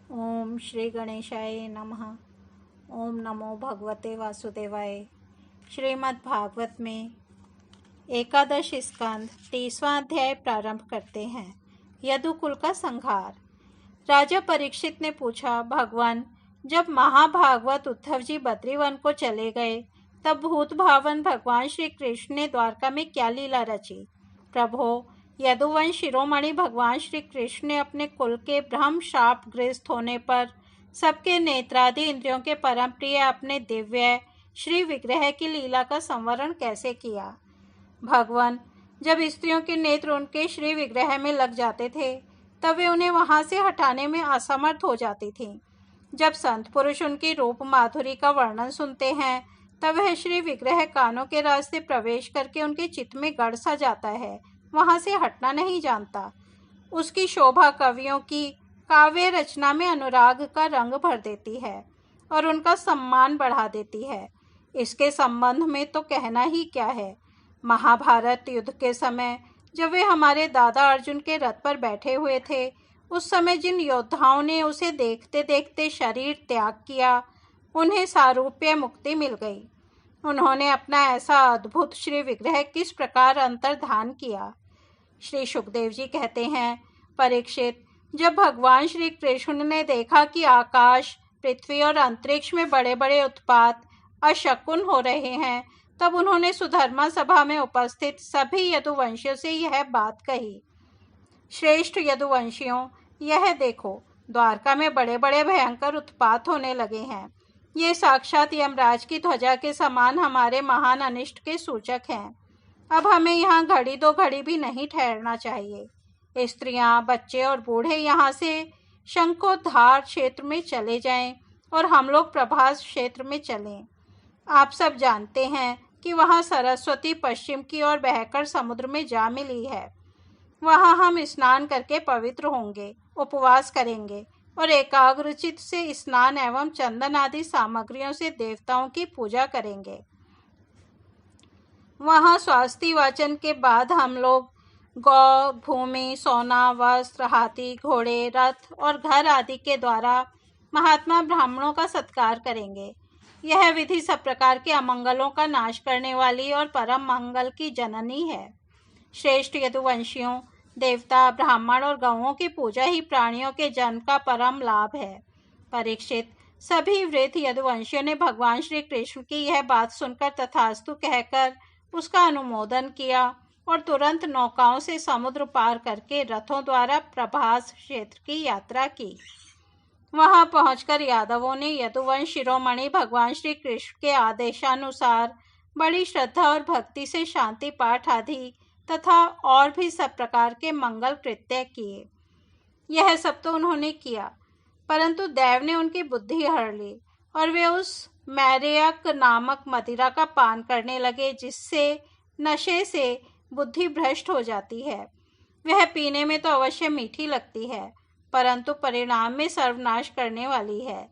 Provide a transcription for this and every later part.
ओम श्री गणेशाय नमः। ओम नमो भगवते वासुदेवाय। श्रीमद् भागवत में एकादश स्कंद 30वां अध्याय प्रारंभ करते हैं। यदुकुल का संहार। राजा परीक्षित ने पूछा, भगवान, जब महाभागवत उद्धव जी बद्रीवन को चले गए तब भूत भावन भगवान श्री कृष्ण ने द्वारका में क्या लीला रची? प्रभो, यदुवंश शिरोमणि भगवान श्री कृष्ण ने अपने कुल के ब्रह्म शाप ग्रस्त होने पर सबके नेत्रादि इंद्रियों के परम प्रिय अपने दिव्य श्री विग्रह की लीला का संवरण कैसे किया? भगवान, जब स्त्रियों के नेत्र उनके श्री विग्रह में लग जाते थे तब वे उन्हें वहां से हटाने में असमर्थ हो जाती थीं। जब संत पुरुष उनकी रूप माधुरी का वर्णन सुनते हैं तब वह श्री विग्रह कानों के रास्ते प्रवेश करके उनके चित्त में गड़ सा जाता है, वहां से हटना नहीं जानता। उसकी शोभा कवियों की काव्य रचना में अनुराग का रंग भर देती है और उनका सम्मान बढ़ा देती है। इसके संबंध में तो कहना ही क्या है। महाभारत युद्ध के समय जब वे हमारे दादा अर्जुन के रथ पर बैठे हुए थे, उस समय जिन योद्धाओं ने उसे देखते देखते शरीर त्याग किया, उन्हें सारूप्य मुक्ति मिल गई। उन्होंने अपना ऐसा अद्भुत श्री विग्रह किस प्रकार अंतर्धान किया? श्री सुखदेव जी कहते हैं, परीक्षित, जब भगवान श्री कृष्ण ने देखा कि आकाश, पृथ्वी और अंतरिक्ष में बड़े बड़े उत्पात अशकुन हो रहे हैं, तब उन्होंने सुधर्मा सभा में उपस्थित सभी यदुवंशियों से यह बात कही। श्रेष्ठ यदुवंशियों, यह देखो, द्वारका में बड़े बड़े भयंकर उत्पात होने लगे हैं। ये साक्षात यमराज की ध्वजा के समान हमारे महान अनिष्ट के सूचक हैं। अब हमें यहाँ घड़ी दो घड़ी भी नहीं ठहरना चाहिए। स्त्रियां, बच्चे और बूढ़े यहाँ से शंखोद्धार क्षेत्र में चले जाएं और हम लोग प्रभास क्षेत्र में चलें। आप सब जानते हैं कि वहाँ सरस्वती पश्चिम की ओर बहकर समुद्र में जा मिली है। वहाँ हम स्नान करके पवित्र होंगे, उपवास करेंगे और एकाग्रचित से स्नान एवं चंदन आदि सामग्रियों से देवताओं की पूजा करेंगे। वहाँ स्वास्थ्य वाचन के बाद हम लोग गौ, भूमि, सोना, वस्त्र, हाथी, घोड़े, रथ और घर आदि के द्वारा महात्मा ब्राह्मणों का सत्कार करेंगे। यह विधि सब प्रकार के अमंगलों का नाश करने वाली और परम मंगल की जननी है। श्रेष्ठ यदुवंशियों, देवता, ब्राह्मण और गौओं की पूजा ही प्राणियों के जन्म का परम लाभ है। परीक्षित, सभी वृद्ध यदुवंशियों ने भगवान श्री कृष्ण की यह बात सुनकर तथास्तु कहकर उसका अनुमोदन किया और तुरंत नौकाओं से समुद्र पार करके रथों द्वारा प्रभास क्षेत्र की यात्रा की। वहां पहुंचकर यादवों ने यदुवंश शिरोमणि भगवान श्री कृष्ण के आदेशानुसार बड़ी श्रद्धा और भक्ति से शांति पाठ आदि तथा और भी सब प्रकार के मंगल कृत्य किए। यह सब तो उन्होंने किया, परंतु देव ने उनकी बुद्धि हर ली और वे उस मैरेयक नामक मदिरा का पान करने लगे, जिससे नशे से बुद्धि भ्रष्ट हो जाती है। वह पीने में तो अवश्य मीठी लगती है, परंतु परिणाम में सर्वनाश करने वाली है।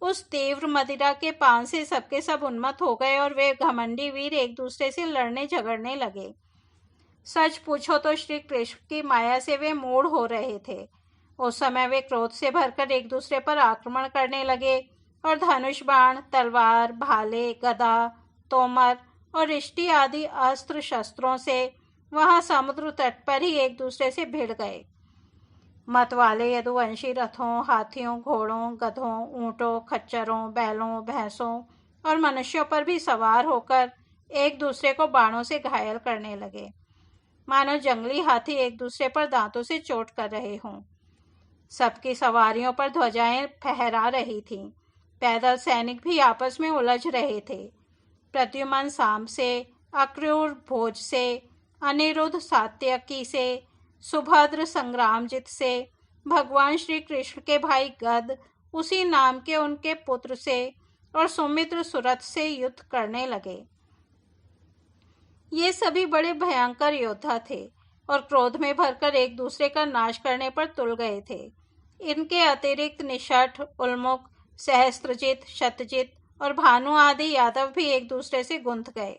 उस तीव्र मदिरा के पान से सबके सब उन्मत्त हो गए और वे घमंडी वीर एक दूसरे से लड़ने झगड़ने लगे। सच पूछो तो श्री कृष्ण की माया से वे मूढ़ हो रहे थे। उस समय वे क्रोध से भरकर एक दूसरे पर आक्रमण करने लगे और धनुष बाण, तलवार, भाले, गदा, तोमर और रिष्टि आदि अस्त्र शस्त्रों से वहां समुद्र तट पर ही एक दूसरे से भिड़ गए। मत वाले यदुवंशी रथों, हाथियों, घोड़ों, गधों, ऊंटों, खच्चरों, बैलों, भैंसों और मनुष्यों पर भी सवार होकर एक दूसरे को बाणों से घायल करने लगे, मानो जंगली हाथी एक दूसरे पर दांतों से चोट कर रहे हों। सबकी सवारियों पर ध्वजाएं फहरा रही थीं। पैदल सैनिक भी आपस में उलझ रहे थे। प्रद्युमन साम से, अक्रूर भोज से, अनिरुद्ध सात्यकी से, सुभद्र संग्रामजित से, भगवान श्री कृष्ण के भाई गद उसी नाम के उनके पुत्र से और सुमित्र सुरथ से युद्ध करने लगे। ये सभी बड़े भयंकर योद्धा थे और क्रोध में भरकर एक दूसरे का नाश करने पर तुल गए थे। इनके अतिरिक्त निषठ, उल्मुख, सहस्त्रजित, शतजित और भानु आदि यादव भी एक दूसरे से गुंथ गए।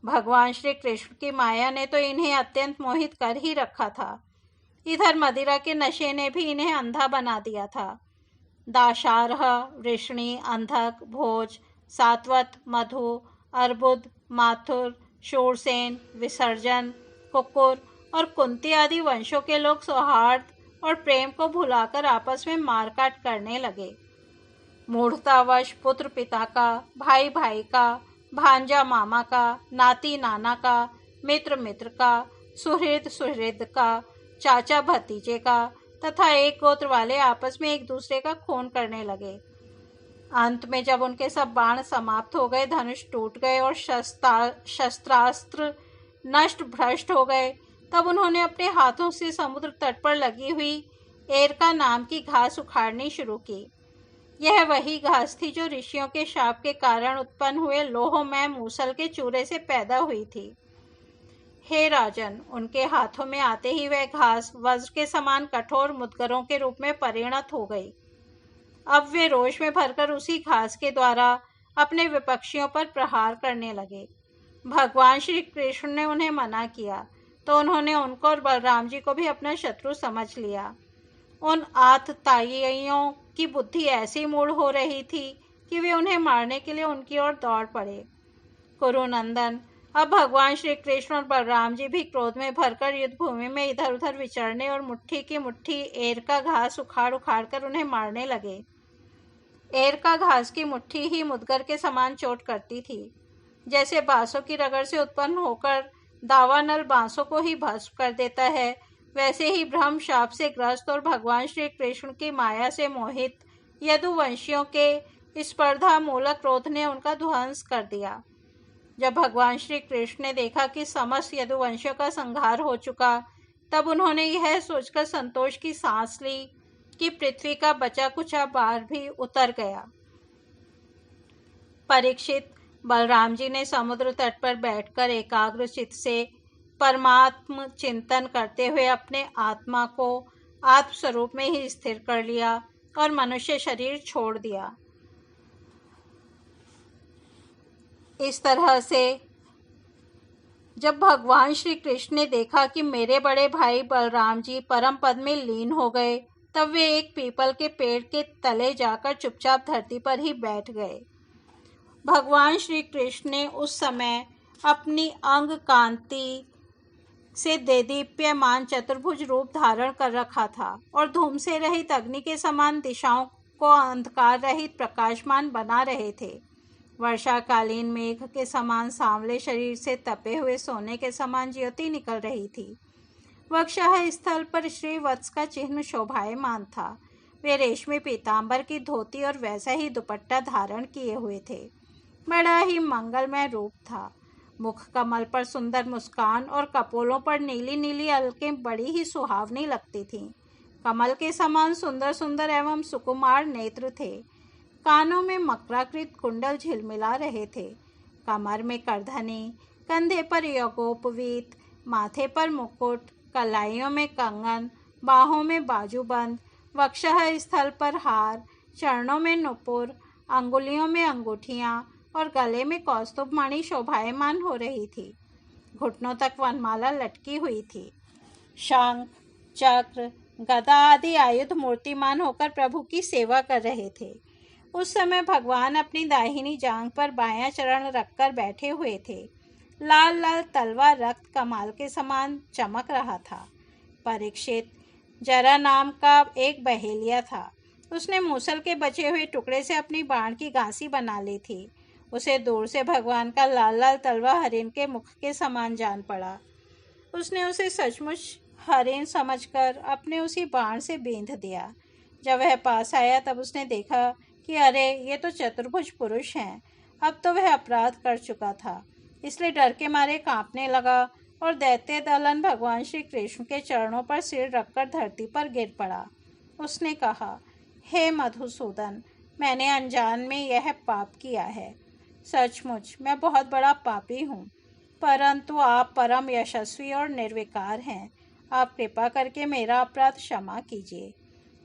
भगवान श्री कृष्ण की माया ने तो इन्हें अत्यंत मोहित कर ही रखा था। इधर मदिरा के नशे ने भी इन्हें अंधा बना दिया था। दाशारह, वृष्णि, अंधक, भोज, सात्वत, मधु, अर्बुद, माथुर, शूरसेन, विसर्जन, कुकुर और कुंती आदि वंशों के लोग सौहार्द और प्रेम को भुलाकर आपस में मारकाट करने लगे। मूढ़तावश पुत्र पिता का, भाई भाई का, भांजा मामा का, नाती नाना का, मित्र मित्र का, सुहृद सुहृद का, चाचा भतीजे का तथा एक गोत्र वाले आपस में एक दूसरे का खून करने लगे। अंत में जब उनके सब बाण समाप्त हो गए, धनुष टूट गए और शस्त्रास्त्र नष्ट भ्रष्ट हो गए, तब उन्होंने अपने हाथों से समुद्र तट पर लगी हुई एरका नाम की घास उखाड़नी शुरू की। यह वही घास थी जो ऋषियों के शाप के कारण उत्पन्न हुए लोहमय मूसल के चूरे से पैदा हुई थी। हे राजन, उनके हाथों में आते ही वह घास वज्र के समान कठोर मुद्गरों के रूप में परिणत हो गई। अब वे रोष में भरकर उसी घास के द्वारा अपने विपक्षियों पर प्रहार करने लगे। भगवान श्री कृष्ण ने उन्हें मना किया तो उन्होंने उनको और बलराम जी को भी अपना शत्रु समझ लिया। उन आतताइयों की बुद्धि ऐसी मूढ़ हो रही थी कि वे उन्हें मारने के लिए उनकी ओर दौड़ पड़े। कुरुनंदन, अब भगवान श्री कृष्ण और बलराम जी भी क्रोध में भरकर युद्ध भूमि में इधर उधर विचरने और मुट्ठी की मुट्ठी एर का घास उखाड़ उखाड़ कर उन्हें मारने लगे। एर का घास की मुट्ठी ही मुद्गर के समान चोट करती थी। जैसे बांसों की रगड़ से उत्पन्न होकर दावानल बांसों को ही भस्म कर देता है, वैसे ही ब्रह्म शाप से ग्रस्त और भगवान श्री कृष्ण की माया से मोहित यदुवंशियों के स्पर्धा मूलक क्रोध ने उनका ध्वंस कर दिया। जब भगवान श्री कृष्ण ने देखा कि समस्त यदुवंशियों का संहार हो चुका, तब उन्होंने यह सोचकर संतोष की सांस ली कि पृथ्वी का बचा कुचा भार भी उतर गया। परीक्षित, बलराम जी ने समुद्र तट पर बैठकर एकाग्र चित्त से परमात्म चिंतन करते हुए अपने आत्मा को आत्मस्वरूप में ही स्थिर कर लिया और मनुष्य शरीर छोड़ दिया। इस तरह से जब भगवान श्री कृष्ण ने देखा कि मेरे बड़े भाई बलराम जी परम पद में लीन हो गए, तब वे एक पीपल के पेड़ के तले जाकर चुपचाप धरती पर ही बैठ गए। भगवान श्री कृष्ण ने उस समय अपनी अंग कांति से देदीप्यमान चतुर्भुज रूप धारण कर रखा था और धूम से रहित अग्नि के समान दिशाओं को अंधकार रहित प्रकाशमान बना रहे थे। वर्षाकालीन मेघ के समान सांवले शरीर से तपे हुए सोने के समान ज्योति निकल रही थी। वक्षः स्थल पर श्री वत्स का चिन्ह शोभायमान था। वे रेशमी पीतांबर की धोती और वैसा ही दुपट्टा धारण किए हुए थे। बड़ा ही मंगलमय रूप था। मुख कमल पर सुंदर मुस्कान और कपोलों पर नीली नीली अलकें बड़ी ही सुहावनी लगती थीं। कमल के समान सुंदर सुंदर एवं सुकुमार नेत्र थे। कानों में मकराकृत कुंडल झिलमिला रहे थे। कमर में करधनी, कंधे पर यज्ञोपवीत, माथे पर मुकुट, कलाइयों में कंगन, बाहों में बाजूबंद, वक्षः स्थल पर हार, चरणों में नुपुर, अंगुलियों में अंगूठियां और गले में कौस्तुभमणि शोभायमान हो रही थी। घुटनों तक वनमाला लटकी हुई थी। शंख, चक्र, गदा आदि आयुध मूर्तिमान होकर प्रभु की सेवा कर रहे थे। उस समय भगवान अपनी दाहिनी जांघ पर बायां चरण रखकर बैठे हुए थे। लाल लाल तलवा रक्त कमाल के समान चमक रहा था। परीक्षित, जरा नाम का एक बहेलिया था। उसने मूसल के बचे हुए टुकड़े से अपनी बाण की गांसी बना ली थी। उसे दूर से भगवान का लाल लाल तलवा हरिण के मुख के समान जान पड़ा। उसने उसे सचमुच हरिण समझकर अपने उसी बाण से बींध दिया। जब वह पास आया तब उसने देखा कि अरे, ये तो चतुर्भुज पुरुष हैं। अब तो वह अपराध कर चुका था, इसलिए डर के मारे कांपने लगा और दैत्य दलन भगवान श्री कृष्ण के चरणों पर सिर रखकर धरती पर गिर पड़ा। उसने कहा, हे मधुसूदन, मैंने अनजान में यह पाप किया है। सचमुच मैं बहुत बड़ा पापी हूँ, परंतु आप परम यशस्वी और निर्विकार हैं। आप कृपा करके मेरा अपराध क्षमा कीजिए।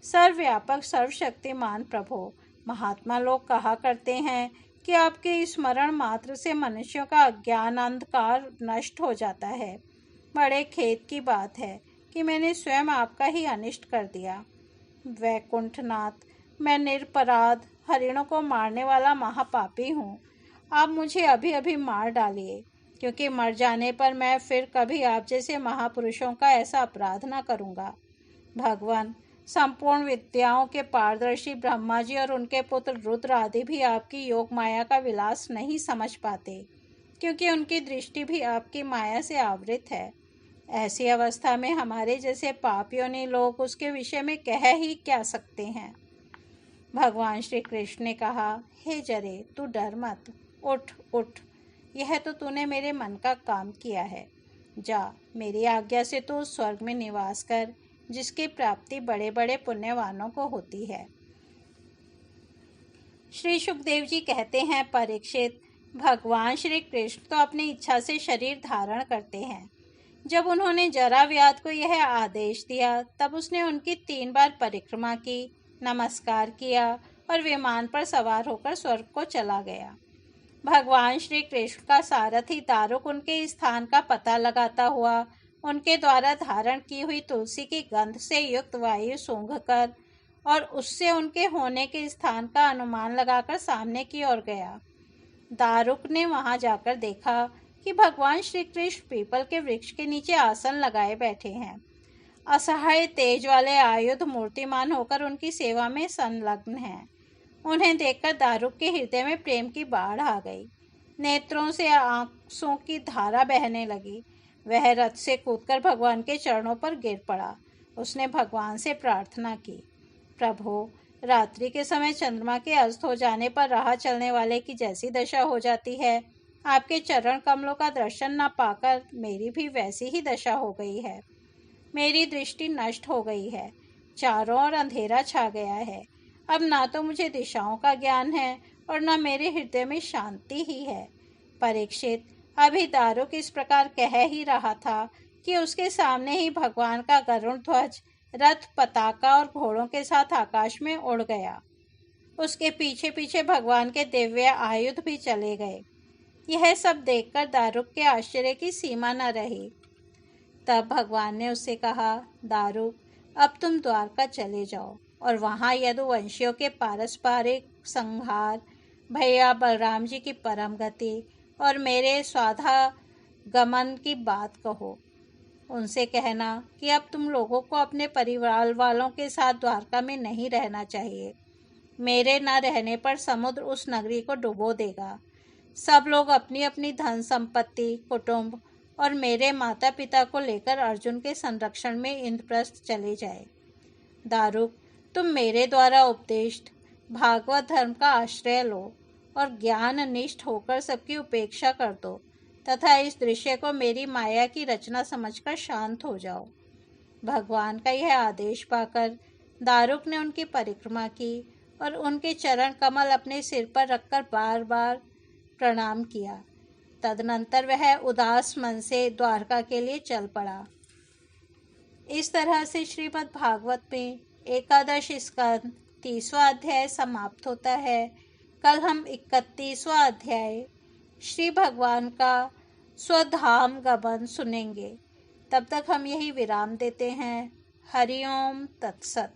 सर्वव्यापक सर्वशक्तिमान प्रभु, महात्मा लोग कहा करते हैं कि आपके स्मरण मात्र से मनुष्यों का अज्ञान अंधकार नष्ट हो जाता है। बड़े खेद की बात है कि मैंने स्वयं आपका ही अनिष्ट कर दिया। वैकुंठनाथ, मैं निरपराध हरिणों को मारने वाला महापापी हूँ। आप मुझे अभी अभी मार डालिए, क्योंकि मर जाने पर मैं फिर कभी आप जैसे महापुरुषों का ऐसा अपराध न करूँगा। भगवान, संपूर्ण विद्याओं के पारदर्शी ब्रह्मा जी और उनके पुत्र रुद्र आदि भी आपकी योग माया का विलास नहीं समझ पाते, क्योंकि उनकी दृष्टि भी आपकी माया से आवृत है। ऐसी अवस्था में हमारे जैसे पापियों ने लोग उसके विषय में कह ही क्या सकते हैं। भगवान श्री कृष्ण ने कहा, हे जरे, तू डर मत, उठ उठ, यह तो तूने मेरे मन का काम किया है। जा, मेरी आज्ञा से तू उस स्वर्ग में निवास कर जिसकी प्राप्ति बड़े बड़े पुण्यवानों को होती है। श्री सुखदेव जी कहते हैं, परीक्षित, भगवान श्री कृष्ण तो अपनी इच्छा से शरीर धारण करते हैं। जब उन्होंने जराव्याध को यह आदेश दिया, तब उसने उनकी 3 बार परिक्रमा की, नमस्कार किया और विमान पर सवार होकर स्वर्ग को चला गया। भगवान श्री कृष्ण का सारथी दारुक उनके स्थान का पता लगाता हुआ उनके द्वारा धारण की हुई तुलसी की गंध से युक्त वायु सूंघकर और उससे उनके होने के स्थान का अनुमान लगाकर सामने की ओर गया। दारुक ने वहां जाकर देखा कि भगवान श्री कृष्ण पीपल के वृक्ष के नीचे आसन लगाए बैठे हैं। असहाय तेज वाले आयुध मूर्तिमान होकर उनकी सेवा में संलग्न हैं। उन्हें देखकर दारुक के हृदय में प्रेम की बाढ़ आ गई। नेत्रों से आंसुओं की धारा बहने लगी। वह रथ से कूदकर भगवान के चरणों पर गिर पड़ा। उसने भगवान से प्रार्थना की, प्रभु, रात्रि के समय चंद्रमा के अस्त हो जाने पर राह चलने वाले की जैसी दशा हो जाती है, आपके चरण कमलों का दर्शन न पाकर मेरी भी वैसी ही दशा हो गई है। मेरी दृष्टि नष्ट हो गई है, चारों ओर अंधेरा छा गया है। अब ना तो मुझे दिशाओं का ज्ञान है और न मेरे हृदय में शांति ही है। परीक्षित, अभी दारुक इस प्रकार कह ही रहा था कि उसके सामने ही भगवान का गरुड़ ध्वज रथ, पताका और घोड़ों के साथ आकाश में उड़ गया। उसके पीछे पीछे भगवान के दिव्य आयुध भी चले गए। यह सब देखकर दारुक के आश्चर्य की सीमा न रही। तब भगवान ने उससे कहा, दारुक, अब तुम द्वारका चले जाओ और वहाँ यदुवंशियों के पारस्परिक संहार, भैया बलराम जी की परम गति और मेरे स्वाधागमन की बात कहो। उनसे कहना कि अब तुम लोगों को अपने परिवार वालों के साथ द्वारका में नहीं रहना चाहिए। मेरे न रहने पर समुद्र उस नगरी को डुबो देगा। सब लोग अपनी अपनी धन संपत्ति, कुटुंब और मेरे माता पिता को लेकर अर्जुन के संरक्षण में इंद्रप्रस्थ चले जाए। दारुक, तुम मेरे द्वारा उपदेष्ट भागवत धर्म का आश्रय लो और ज्ञान निष्ठ होकर सबकी उपेक्षा कर दो तथा इस दृश्य को मेरी माया की रचना समझकर शांत हो जाओ। भगवान का यह आदेश पाकर दारुक ने उनकी परिक्रमा की और उनके चरण कमल अपने सिर पर रखकर बार बार प्रणाम किया। तदनंतर वह उदास मन से द्वारका के लिए चल पड़ा। इस तरह से श्रीमद् भागवत में 11 स्कंद 30वां अध्याय समाप्त होता है। कल हम 31वां अध्याय श्री भगवान का स्वधाम गमन सुनेंगे। तब तक हम यही विराम देते हैं। हरि ओम तत्सत।